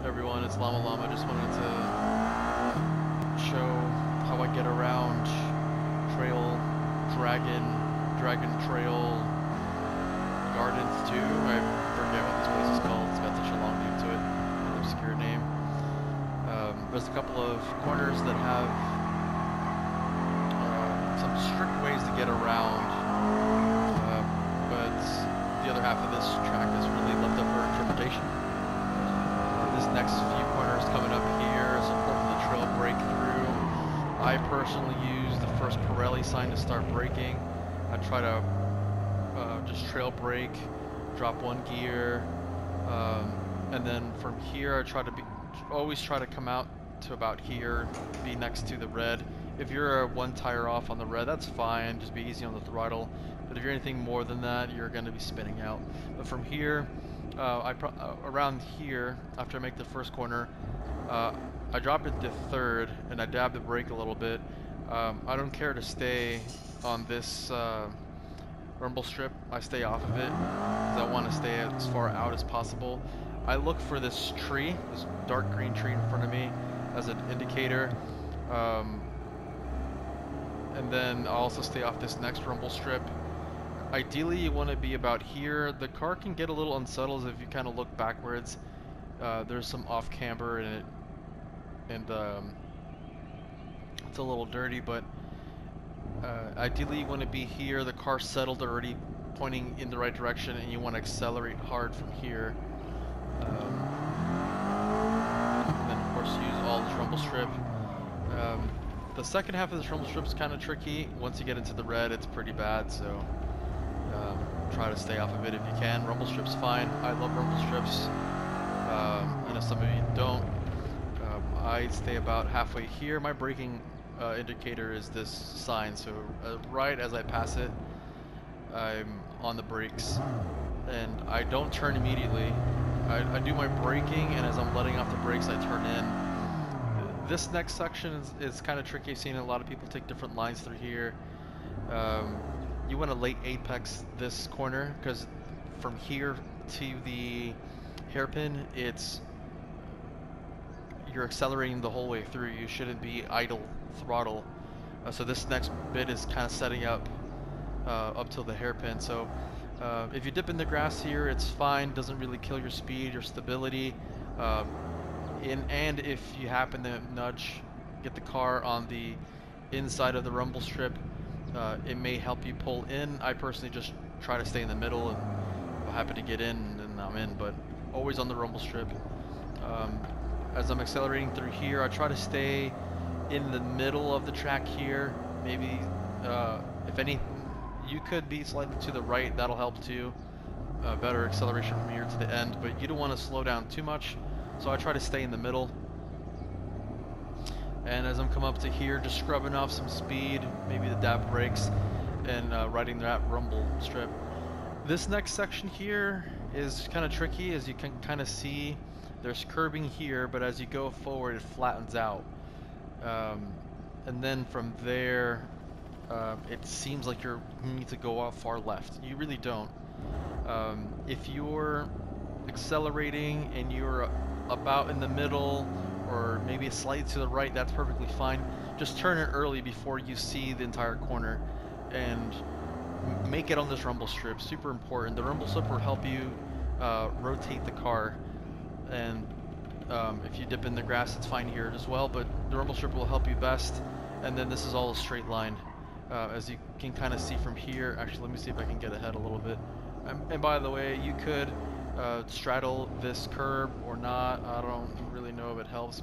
everyone, it's ItsLlamaLlama. Just wanted to show how I get around Dragon Trail Gardens 2. I forget what this place is called. It's got such a long name to it, an obscure name. There's a couple of corners that have some strict ways to get around, but the other half of this track is really left up for interpretation. This next few corners coming up here is important to trail break through. I personally use the first Pirelli sign to start braking. I try to just trail brake, drop one gear, and then from here I try to always try to come out to about here, be next to the red. If you're one tire off on the red, that's fine, just be easy on the throttle. But if you're anything more than that, you're going to be spinning out. But from here, around here, after I make the first corner, I drop it to third and I dab the brake a little bit. I don't care to stay on this rumble strip. I stay off of it because I want to stay as far out as possible. I look for this tree, this dark green tree in front of me, as an indicator. And then I'll also stay off this next rumble strip. Ideally, you want to be about here. The car can get a little unsettled if you kind of look backwards. There's some off camber in it, and it's a little dirty, but ideally you want to be here. The car's settled already, pointing in the right direction, and you want to accelerate hard from here. And then of course use all this rumble strip. The second half of this rumble strip is kind of tricky. Once you get into the red, it's pretty bad, so try to stay off of it if you can. Rumble strip's fine. I love rumble strips. I know some of you don't. I stay about halfway here. My braking indicator is this sign, so right as I pass it, I'm on the brakes, and I don't turn immediately. I do my braking, and as I'm letting off the brakes, I turn in. This next section is kind of tricky. I've seen a lot of people take different lines through here. You want to late apex this corner, because from here to the hairpin, you're accelerating the whole way through. You shouldn't be idle throttle. So this next bit is kind of setting up till the hairpin. So if you dip in the grass here, it's fine. Doesn't really kill your speed, your stability. And if you happen to get the car on the inside of the rumble strip, it may help you pull in. I personally just try to stay in the middle, and if I happen to get in, then I'm in, but always on the rumble strip. As I'm accelerating through here, I try to stay in the middle of the track here. Maybe, if any, you could be slightly to the right, that'll help too. Better acceleration from here to the end, but you don't want to slow down too much. So I try to stay in the middle. And as I'm coming up to here, just scrubbing off some speed, maybe the dab brakes, and riding that rumble strip. This next section here is kind of tricky. As you can kind of see, there's curbing here, but as you go forward, it flattens out. And then from there, it seems like you need to go out far left. You really don't. If you're accelerating and you're about in the middle, or maybe slightly to the right, that's perfectly fine. Just turn it early before you see the entire corner, and make it on this rumble strip. Super important. The rumble strip will help you rotate the car, and if you dip in the grass, it's fine here as well, but the rumble strip will help you best. And then this is all a straight line, as you can kind of see from here. Actually, let me see if I can get ahead a little bit. And by the way, you could straddle this curb or not. I don't really know if it helps,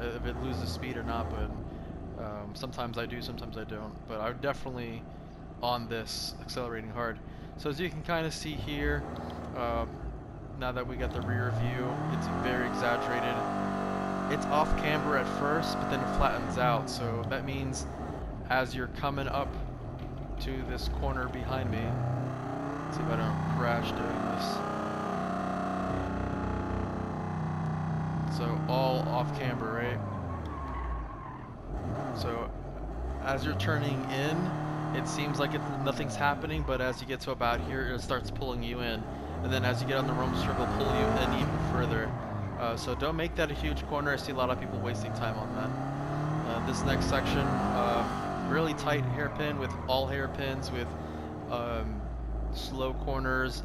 if it loses speed or not, but sometimes I do, sometimes I don't. But I'm definitely on this accelerating hard. So as you can kind of see here, now that we got the rear view, it's very exaggerated. It's off camber at first, but then it flattens out. So that means as you're coming up to this corner behind me, let's see if I don't crash doing this. So all off camber, right? So as you're turning in, it seems like nothing's happening, but as you get to about here, it starts pulling you in. And then as you get on the rumble strip, it'll pull you in even further. So don't make that a huge corner. I see a lot of people wasting time on that. This next section, really tight hairpin with all hairpins with slow corners.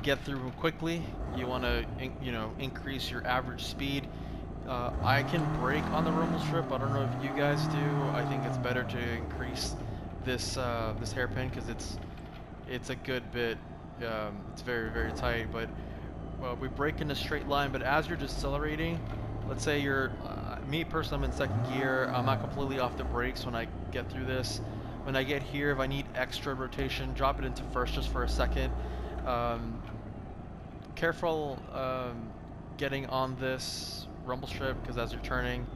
Get through them quickly. You want to, increase your average speed. I can brake on the rumble strip. I don't know if you guys do. I think it's better to increase this this hairpin because it's a good bit. It's very, very tight, but we brake in a straight line. But as you're decelerating, let's say you're me personally, I'm in second gear. I'm not completely off the brakes when I get through this. When I get here, if I need extra rotation, drop it into first just for a second. Careful getting on this rumble strip because as you're turning,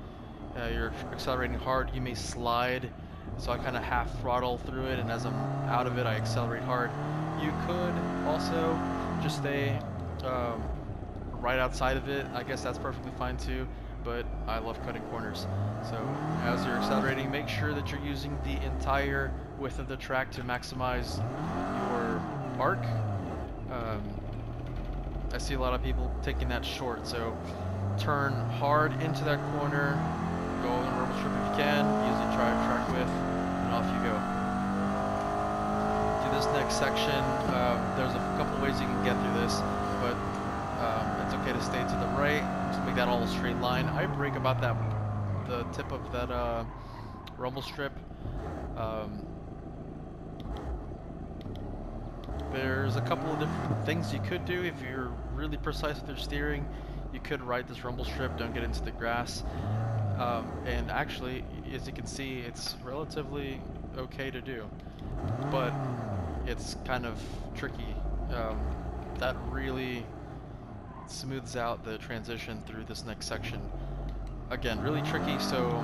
you're accelerating hard. You may slide, so I kind of half throttle through it, and as I'm out of it, I accelerate hard. You could also just stay right outside of it. I guess that's perfectly fine too, but I love cutting corners. So as you're accelerating, make sure that you're using the entire width of the track to maximize your arc. I see a lot of people taking that short, so turn hard into that corner, go on the rumble strip if you can, use the track width, and off you go. To this next section, there's a couple ways you can get through this, but it's okay to stay to the right, just make that all a straight line. I brake about the tip of that rumble strip. There's a couple of different things you could do if you're really precise with your steering. You could ride this rumble strip, don't get into the grass. And actually, as you can see, it's relatively okay to do, but it's kind of tricky. That really smooths out the transition through this next section. Again, really tricky, so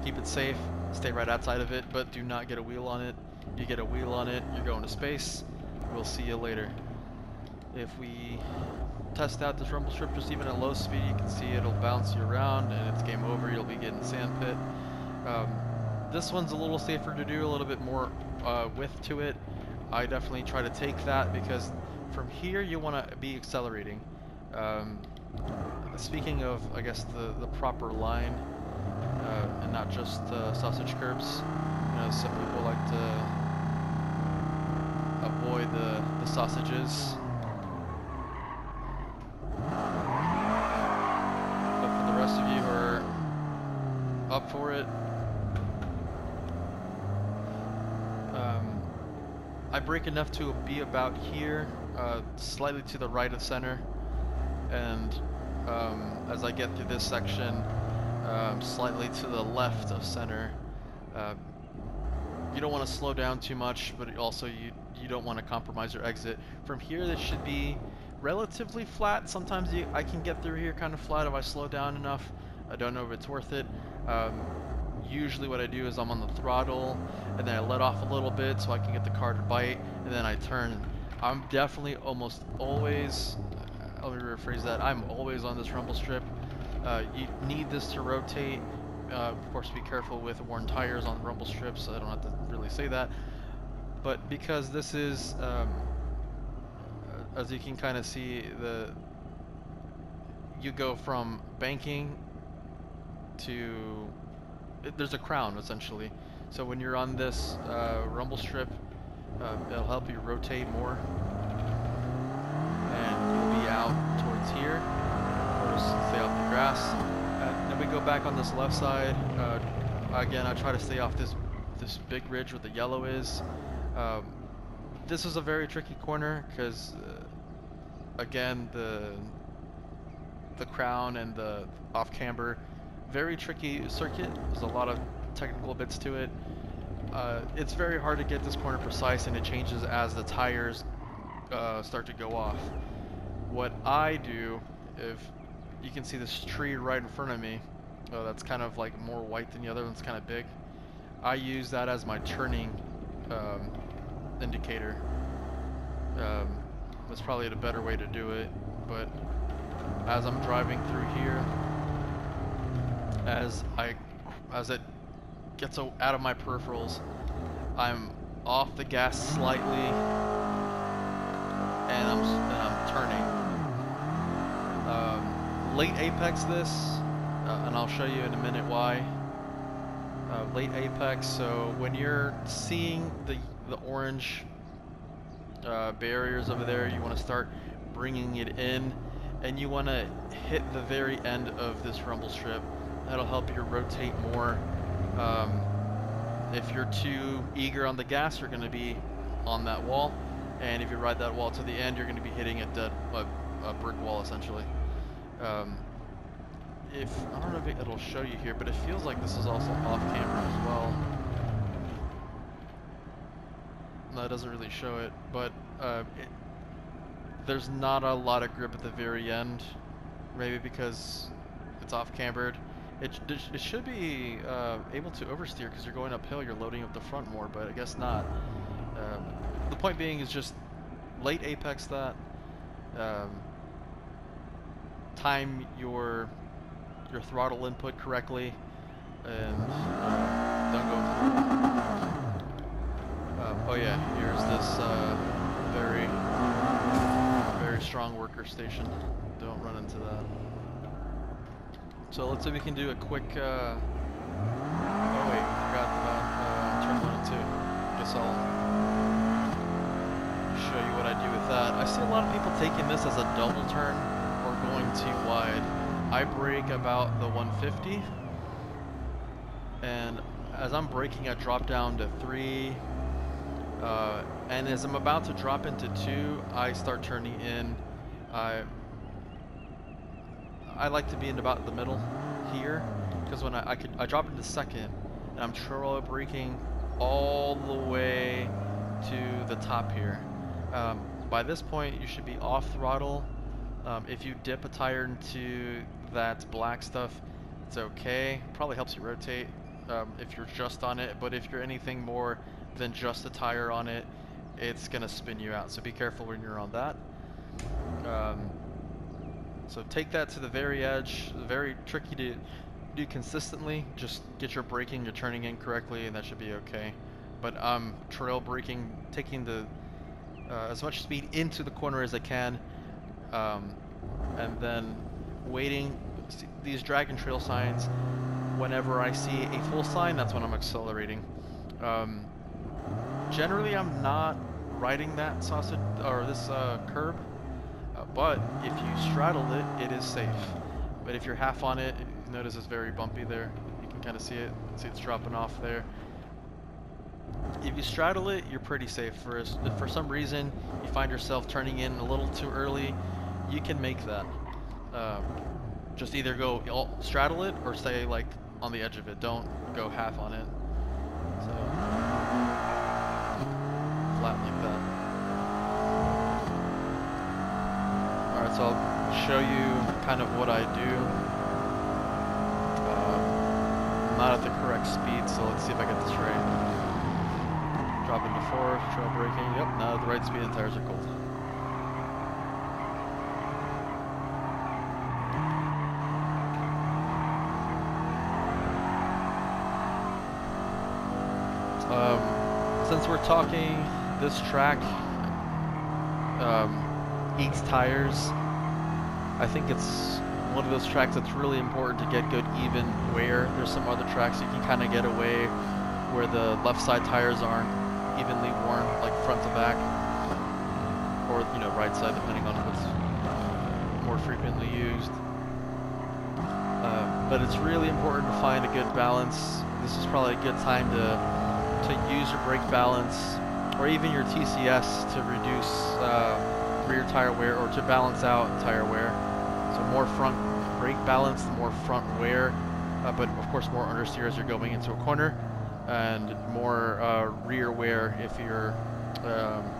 keep it safe, stay right outside of it, but do not get a wheel on it. You get a wheel on it, you're going to space. We'll see you later. If we test out this rumble strip just even at low speed, you can see it'll bounce you around and it's game over. You'll be getting sand pit. This one's a little safer to do, a little bit more width to it. I definitely try to take that because from here you want to be accelerating. Speaking of, I guess, the proper line and not just sausage curbs. Some people like to avoid the sausages. But for the rest of you who are up for it, I brake enough to be about here, slightly to the right of center, and as I get through this section, slightly to the left of center. You don't want to slow down too much, but also you don't want to compromise your exit. From here, this should be relatively flat. Sometimes I can get through here kind of flat if I slow down enough. I don't know if it's worth it. Usually what I do is I'm on the throttle, and then I let off a little bit so I can get the car to bite, and then I turn. I'm definitely almost always, let me rephrase that, I'm always on this rumble strip. You need this to rotate. Of course, be careful with worn tires on rumble strips. I don't have to really say that, but because this is, as you can kind of see, you go from banking to there's a crown essentially. So when you're on this rumble strip, it'll help you rotate more, and you'll be out towards here. Of course, stay off the grass. Then we go back on this left side. Again, I try to stay off this big ridge where the yellow is. This is a very tricky corner because, again, the crown and the off camber, very tricky circuit. There's a lot of technical bits to it. It's very hard to get this corner precise, and it changes as the tires start to go off. What I do, if you can see this tree right in front of me, that's kind of like more white than the other one's kind of big. I use that as my turning indicator. That's probably the better way to do it, but as I'm driving through here, as it gets out of my peripherals, I'm off the gas slightly, and I'm turning. late apex this, and I'll show you in a minute why. Late apex, so when you're seeing the orange barriers over there, you want to start bringing it in, and you want to hit the very end of this rumble strip. That'll help you rotate more. If you're too eager on the gas, you're going to be on that wall, and if you ride that wall to the end, you're going to be hitting a brick wall essentially. If I don't know if it'll show you here, but it feels like this is also off camera as well. No, it doesn't really show it, but there's not a lot of grip at the very end, maybe because it's off cambered. It should be able to oversteer because you're going uphill, you're loading up the front more, but I guess not. The point being is just late apex that. Time your throttle input correctly, and don't go through. Oh yeah, here's this very strong worker station. Don't run into that. So let's see if we can do a quick. Oh wait, forgot about turn 1 and 2. Guess I'll show you what I do with that. I see a lot of people taking this as a double turn or going too wide. I brake about the 150, and as I'm braking, I drop down to 3, and as I'm about to drop into 2, I start turning in. I like to be in about the middle here, because when I drop into 2nd, and I'm trail braking all the way to the top here. By this point, you should be off throttle. If you dip a tire into that black stuff, it's okay. Probably helps you rotate if you're just on it, but if you're anything more than just a tire on it, it's gonna spin you out. So be careful when you're on that. So take that to the very edge. Very tricky to do consistently. Just get your braking, you're turning in correctly, and that should be okay. But I'm trail braking, taking the as much speed into the corner as I can, and then waiting. These drag and trail signs, whenever I see a full sign, that's when I'm accelerating. Generally, I'm not riding that sausage or this curb, but if you straddle it, it is safe. But if you're half on it, you notice it's very bumpy there. You can kind of see it. See it's dropping off there. If you straddle it, you're pretty safe. If for some reason you find yourself turning in a little too early, you can make that. Just either go straddle it or stay like on the edge of it. Don't go half on it. So flat like that. Alright, so I'll show you kind of what I do. I'm not at the correct speed, so let's see if I get this right. Drop into 4, trail braking. Yep, not at the right speed, the tires are cold. Since we're talking, this track eats tires. I think it's one of those tracks that's really important to get good even wear. There's some other tracks you can kind of get away where the left side tires aren't evenly worn, like front to back, or right side, depending on what's more frequently used. But it's really important to find a good balance. This is probably a good time to use your brake balance or even your TCS to reduce rear tire wear or to balance out tire wear. So more front brake balance, more front wear, but of course more understeer as you're going into a corner, and more rear wear if you're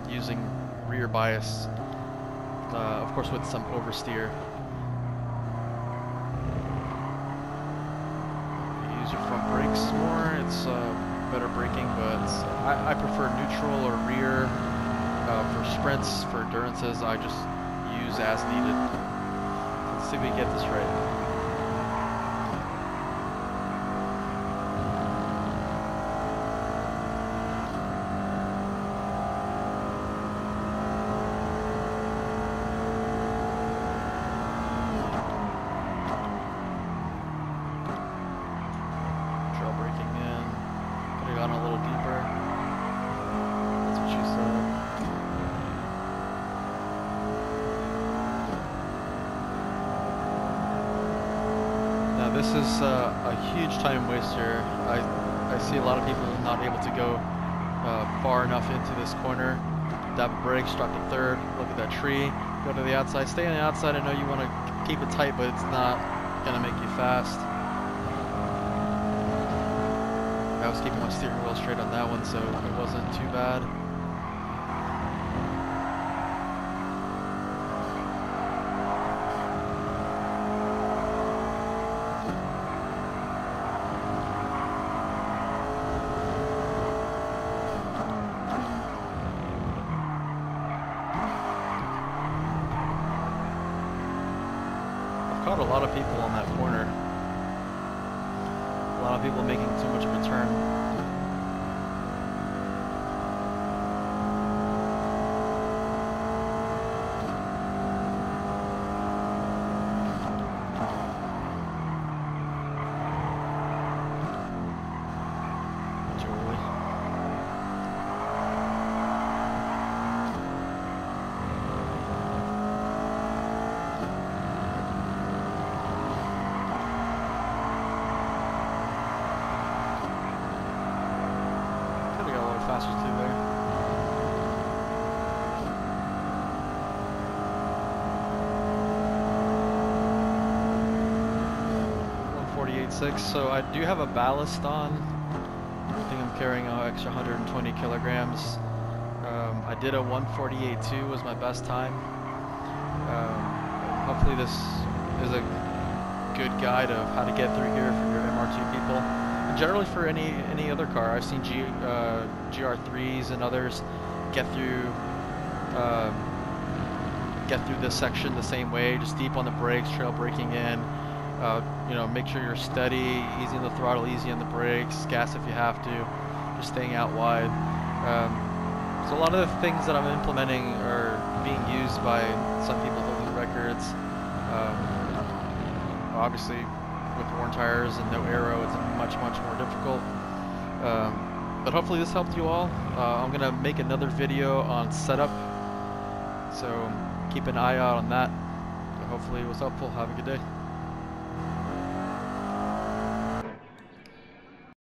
using rear bias, of course with some oversteer. Use your front brakes more, it's better braking, but I prefer neutral or rear. For sprints, for endurances, I just use as needed. Let's see if we get this right. this is a huge time waster. I see a lot of people not able to go far enough into this corner. Dab a brake, drop to third, look at that tree, go to the outside. Stay on the outside. I know you want to keep it tight, but it's not gonna make you fast. I was keeping my steering wheel straight on that one, so it wasn't too bad. Caught a lot of people on that corner. A lot of people making too much of a turn. Faster too there. 148.6. So I do have a ballast on. I think I'm carrying an extra 120 kilograms. I did a 148.2 was my best time. Hopefully this is a good guide of how to get through here for your MR2 people. Generally for any other car, I've seen GR3s and others get through this section the same way, just deep on the brakes, trail braking in. You know, make sure you're steady, easy on the throttle, easy on the brakes, gas if you have to, just staying out wide. So a lot of the things that I'm implementing are being used by some people holding records. Obviously, with worn tires and no aero, it's much more difficult. But hopefully this helped you all. I'm gonna make another video on setup, so keep an eye out on that. Hopefully it was helpful. Have a good day.